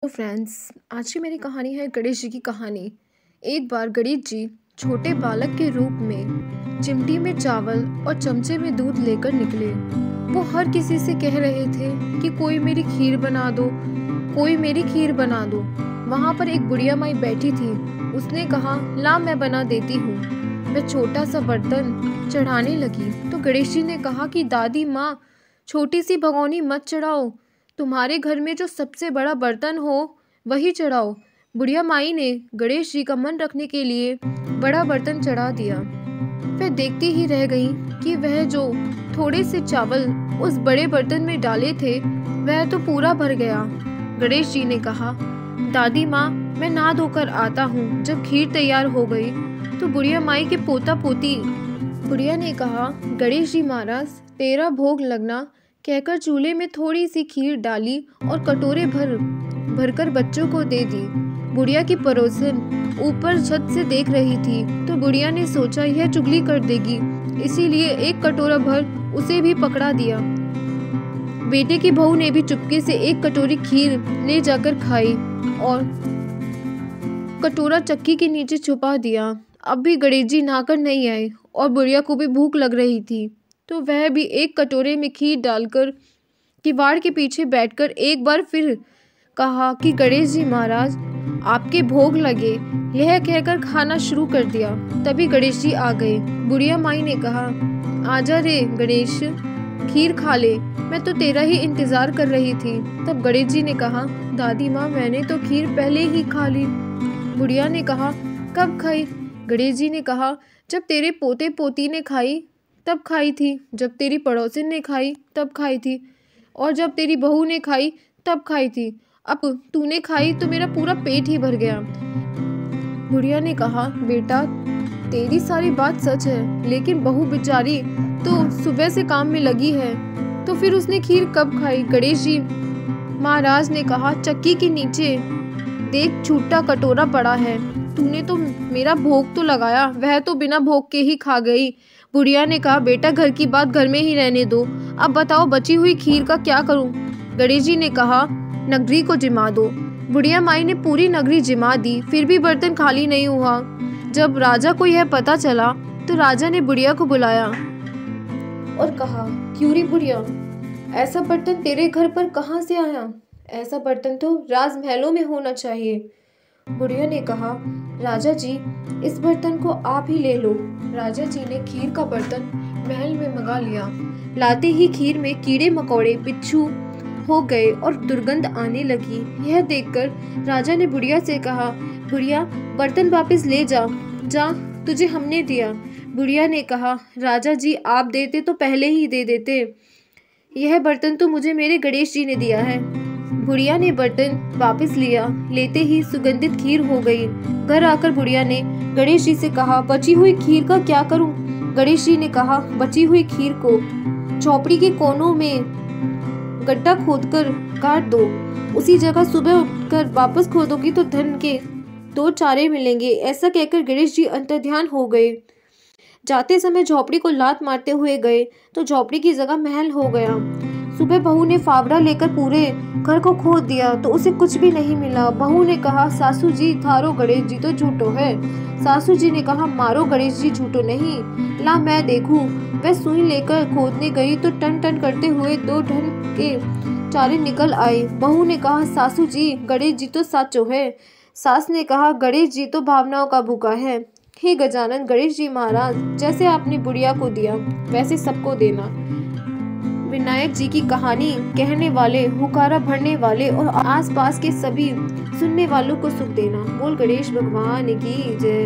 तो फ्रेंड्स, आज की मेरी कहानी है गणेश जी की कहानी। एक बार गणेश जी छोटे बालक के रूप में चिमटी में चावल और चमचे में दूध लेकर निकले। वो हर किसी से कह रहे थे कि कोई मेरी खीर बना दो, कोई मेरी खीर बना दो। वहाँ पर एक बुढ़िया माई बैठी थी। उसने कहा, ला मैं बना देती हूँ। वह छोटा सा बर्तन चढ़ाने लगी तो गणेश जी ने कहा कि दादी माँ, छोटी सी भगोनी मत चढ़ाओ, तुम्हारे घर में जो सबसे बड़ा बर्तन हो वही चढ़ाओ। बुढ़िया माई ने गणेश जी का मन रखने के लिए बड़ा बर्तन चढ़ा दिया। फिर देखती ही रह गई कि वह जो थोड़े से चावल उस बड़े बर्तन में डाले थे वह तो पूरा भर गया। गणेश जी ने कहा, दादी माँ, मैं नहा धोकर आता हूँ। जब खीर तैयार हो गई तो बुढ़िया माई के पोता पोती बुढ़िया ने कहा, गणेश जी महाराज, तेरा भोग लगना, कहकर चूल्हे में थोड़ी सी खीर डाली और कटोरे भरकर बच्चों को दे दी। बुढ़िया की पड़ोसन ऊपर छत से देख रही थी तो बुढ़िया ने सोचा यह चुगली कर देगी, इसीलिए एक कटोरा भर उसे भी पकड़ा दिया। बेटे की बहू ने भी चुपके से एक कटोरी खीर ले जाकर खाई और कटोरा चक्की के नीचे छुपा दिया। अब भी गणेश जी नहाकर नहीं आए और बुढ़िया को भी भूख लग रही थी, तो वह भी एक कटोरे में खीर डालकर किवाड़ के पीछे बैठकर एक बार फिर कहा कि गणेश जी महाराज, आपके भोग लगे, यह कहकर खाना शुरू कर दिया। तभी गणेश जी आ गए। बुढ़िया माई ने कहा, आजा रे गणेश, खीर खा ले, मैं तो तेरा ही इंतजार कर रही थी। तब गणेश जी ने कहा, दादी माँ, मैंने तो खीर पहले ही खा ली। बुढ़िया ने कहा, कब खाई? गणेश जी ने कहा, जब तेरे पोते पोती ने खाई तब खाई थी, जब तेरी पड़ोसिन ने खाई तब खाई थी, और जब तेरी बहू ने खाई तब खाई थी। अब तूने खाई तो मेरा पूरा पेट ही भर गया। बुढ़िया ने कहा, बेटा, तेरी सारी बात सच है, लेकिन बहू बेचारी तो सुबह से काम में लगी है, तो फिर उसने खीर कब खाई? गणेश जी महाराज ने कहा, चक्की के नीचे देख, छूटा कटोरा पड़ा है, तूने तो मेरा भोग तो लगाया, वह तो बिना भोग के ही खा गई। बुढ़िया ने कहा, बेटा, घर की बात घर में ही रहने दो, अब बताओ बची हुई खीर का क्या करूं? गणेश जी ने कहा, नगरी को जिमा दो। बुढ़िया माई ने पूरी नगरी जिमा दी, फिर भी बर्तन खाली नहीं हुआ। जब राजा को यह पता चला तो राजा ने बुढ़िया को बुलाया और कहा, क्यों रे बुढ़िया, ऐसा बर्तन तेरे घर पर कहाँ से आया? ऐसा बर्तन तो राजमहलों में होना चाहिए। बुढ़िया ने कहा, राजा जी, इस बर्तन को आप ही ले लो। राजा जी ने खीर का बर्तन महल में मंगा लिया। लाते ही खीर में कीड़े मकोड़े बिच्छू हो गए और दुर्गंध आने लगी। यह देखकर राजा ने बुढ़िया से कहा, बुढ़िया, बर्तन वापस ले जा, तुझे हमने दिया। बुढ़िया ने कहा, राजा जी, आप देते तो पहले ही दे देते, यह बर्तन तो मुझे मेरे गणेश जी ने दिया है। बुढ़िया ने बर्तन वापस लिया, लेते ही सुगंधित खीर हो गई। घर आकर बुढ़िया ने गणेश जी से कहा, बची हुई खीर का क्या करूं? गणेश जी ने कहा, बची हुई खीर को झोपड़ी के कोनों में गड्ढा खोदकर काट दो, उसी जगह सुबह उठकर वापस खोदोगी तो धन के 2 चारे मिलेंगे। ऐसा कहकर गणेश जी अंतर्ध्यान हो गए। जाते समय झोपड़ी को लात मारते हुए गए तो झोपड़ी की जगह महल हो गया। सुबह बहू ने फावड़ा लेकर पूरे घर को खोद दिया तो उसे कुछ भी नहीं मिला। बहू ने कहा, सासू जी, थारो गणेश जी तो झूठो है। सासू जी ने कहा, मारो गणेश जी झूठो नहीं, ला मैं देखूं। वह सुई लेकर खोदने गई तो टन टन करते हुए 2 धन के चारे निकल आए। बहू ने कहा, सासू जी, गणेश जी तो साचो है। सास ने कहा, गणेश जी तो भावनाओं का भूखा है। हे गजानन गणेश जी महाराज, जैसे आपने बुढ़िया को दिया वैसे सबको देना। विनायक जी की कहानी कहने वाले, हुकारा भरने वाले और आसपास के सभी सुनने वालों को सुख देना। बोल गणेश भगवान की जय।